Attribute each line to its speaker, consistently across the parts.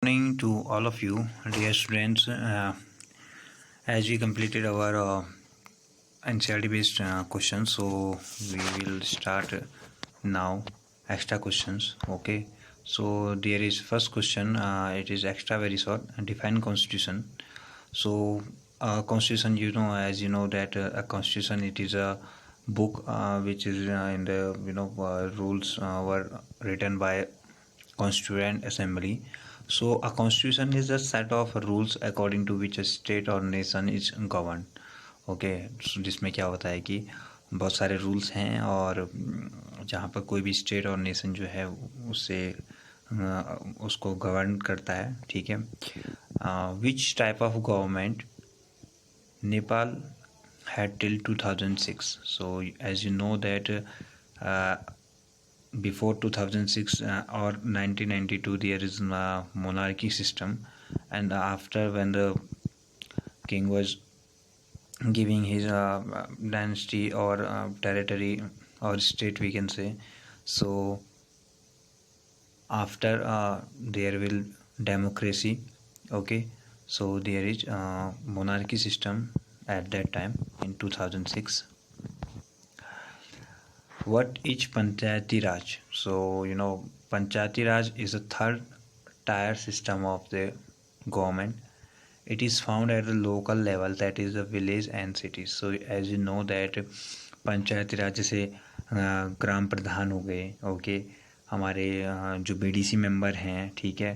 Speaker 1: Morning to all of you, dear students. As we completed our NCERT based questions, so we will start now extra questions. Okay, so there is first question. It is extra very short. Define constitution. So constitution, as you know that a constitution, it is a book which is in the rules were written by constituent assembly. So a constitution is a set of rules according to which a state or nation is governed. Okay, जिसमें क्या होता है कि बहुत सारे rules हैं और जहाँ पर कोई भी स्टेट और नेशन जो है उससे उसको गवर्न करता है. ठीक है. Which type of government Nepal had till 2006. So as you know that before 2006 or 1992 there is a monarchy system, and after when the king was giving his dynasty or territory or state, we can say, so after there will democracy. Okay, so there is monarchy system at that time in 2006. What is Panchayati Raj? So Panchayati Raj is a third tier system of the government. It is found at the local level, that is the village and cities. So as you know that पंचायती राज जैसे ग्राम प्रधान हो गए. Okay, हमारे जो BDC member हैं. ठीक है.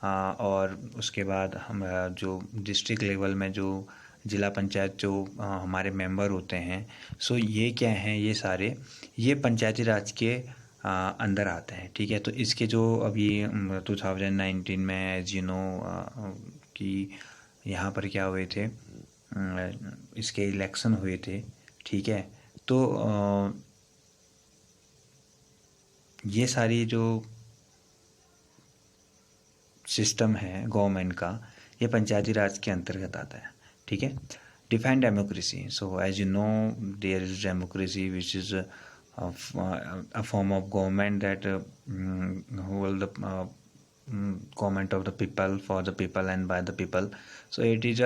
Speaker 1: और उसके बाद हम जो डिस्ट्रिक्ट लेवल में जो जिला पंचायत जो हमारे मेंबर होते हैं, सो ये क्या हैं, ये सारे ये पंचायती राज के अंदर आते हैं. ठीक है. तो इसके जो अभी 2019 में एज यू नो कि यहाँ पर क्या हुए थे, इसके इलेक्शन हुए थे. ठीक है. तो ये सारी जो सिस्टम है गवर्नमेंट का, ये पंचायती राज के अंतर्गत आता है. ठीक है. Define democracy. So as you know there is democracy which is a form of government that hold the government of the people, for the people and by the people. So it is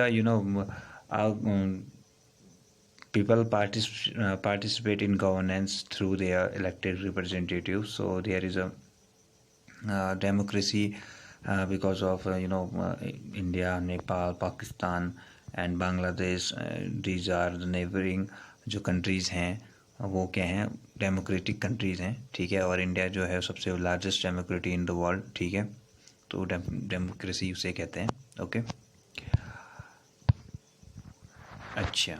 Speaker 1: people participate in governance through their elected representatives. So there is a democracy because of India, Nepal, Pakistan and Bangladesh. These are the neighboring जो countries हैं, वो क्या हैं, democratic countries हैं. ठीक है. और India जो है सबसे largest democracy in the world. ठीक है. तो डेमोक्रेसी उसे कहते हैं. ओके. अच्छा,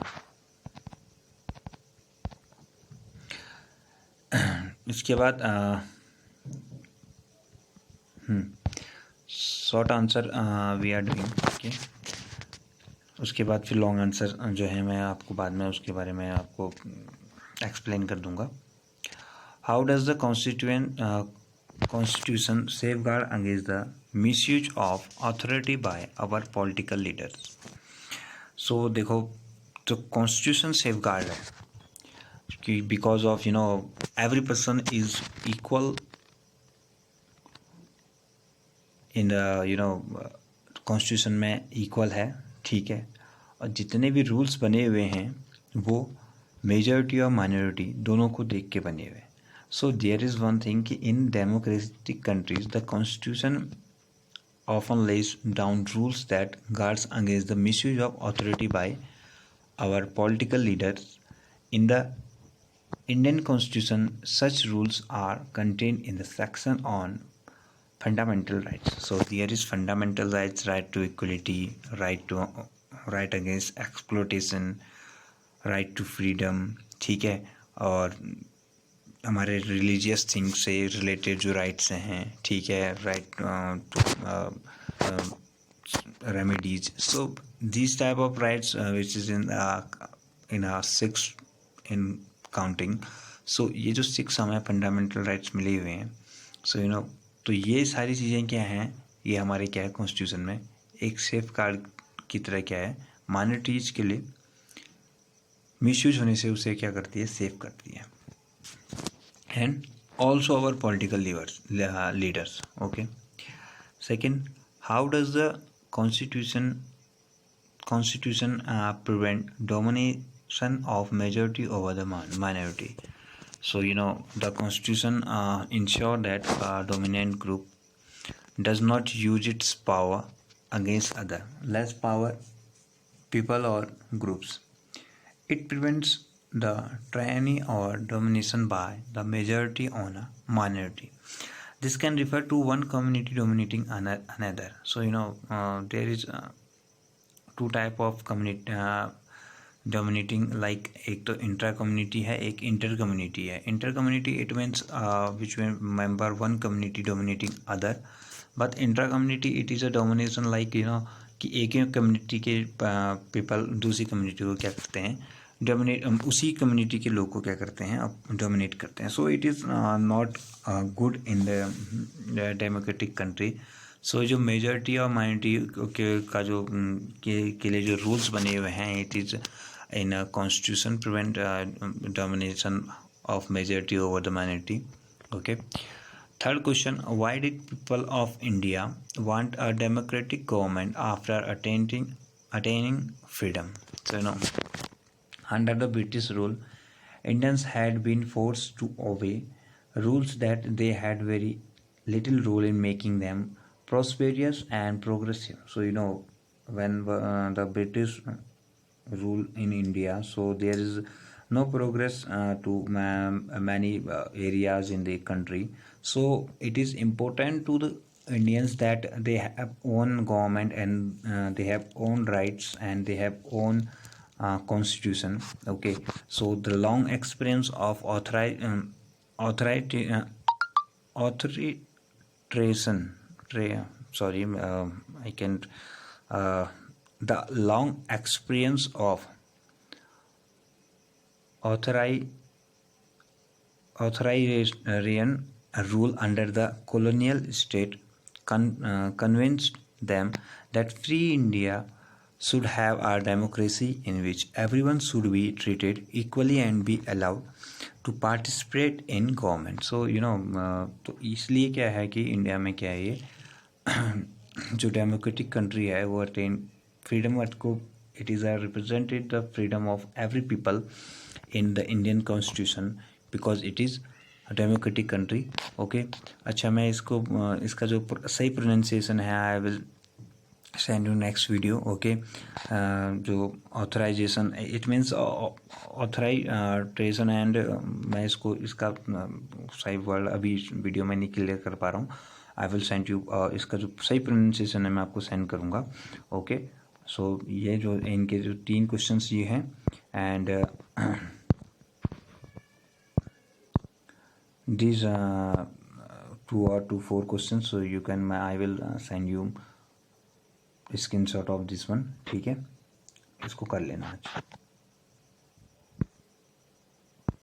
Speaker 1: इसके बाद short answer we are doing. Okay. उसके बाद फिर लॉन्ग आंसर जो है मैं आपको बाद में उसके बारे में आपको एक्सप्लेन कर दूंगा. How does the constitution safeguard against the misuse of authority by our political leaders. So देखो, तो कॉन्स्टिट्यूशन सेफ गार्ड है कि because of every person is equal in the constitution में इक्वल है. ठीक है. और जितने भी रूल्स बने हुए हैं वो मेजॉरिटी और माइनॉरिटी दोनों को देख के बने हुए. So there is one thing कि in democratic countries the constitution often lays down rules that guards against the misuse of authority by our political leaders. In the Indian constitution such rules are contained in the section on fundamental rights. So there is fundamental rights, right to equality, right against exploitation, right to freedom. ठीक है. और हमारे religious thing से related जो rights हैं. ठीक है. Right to remedies. So this type of rights which is in 6 in counting. So ये जो 6 हमें फंडामेंटल राइट्स मिले हुए हैं. सो तो ये सारी चीज़ें क्या हैं, ये हमारे क्या है कॉन्स्टिट्यूशन में एक सेफ गार्ड की तरह क्या है, माइनॉरिटीज़ के लिए मिसयूज होने से उसे क्या करती है, सेफ करती है. And also our political leaders. Okay. Second, how does the constitution prevent domination of majority over the minority? So the constitution ensure that a dominant group does not use its power against other less power people or groups. It prevents the tyranny or domination by the majority on a minority. This can refer to one community dominating another. So there is two type of community dominating, like एक तो intra community है, एक inter community है. Inter community it means which member one community dominating other, but intra community it is a domination like कि एक ही community के people दूसरी community को क्या करते हैं, डोमिनेट, उसी कम्युनिटी के लोग को क्या करते हैं, अब डोमिनेट करते हैं. So it is not good in the democratic country. So जो मेजॉरिटी और माइनॉरिटी का जो के लिए जो रूल्स बने हुए हैं, it is in constitution prevent domination of majority over the minority. Okay. Third question, why did people of India want a democratic government after attaining freedom? So under the British rule, Indians had been forced to obey rules that they had very little role in making them prosperous and progressive. So when the British rule in India, so there is no progress to many areas in the country. So it is important to the Indians that they have own government and they have own rights and they have own constitution. Okay, so the long experience of the long experience of authoritarian rule under the colonial state convinced them that free India should have a democracy in which everyone should be treated equally and be allowed to participate in government. So तो इसलिए क्या है कि India में क्या है ये जो डेमोक्रेटिक कंट्री है वो अटेन फ्रीडम को, it is a represented the freedom of every people in the Indian constitution because it is democratic country. Okay. अच्छा, मैं इसका जो सही प्रोनाउंसिएशन है I will send you next video. Okay. जो authorisation it means authorisation and मैं इसका सही वर्ड अभी वीडियो में नहीं क्लियर कर पा रहा हूँ. आई विल सेंड यू इसका जो सही प्रोनाउंसिएशन है मैं आपको सेंड करूँगा. ओके. सो ये जो इनके जो 3 क्वेश्चंस ये हैं and these 2 or 4 questions, so you can I will send you screenshot of this one. ठीक है, इसको कर लेना आज.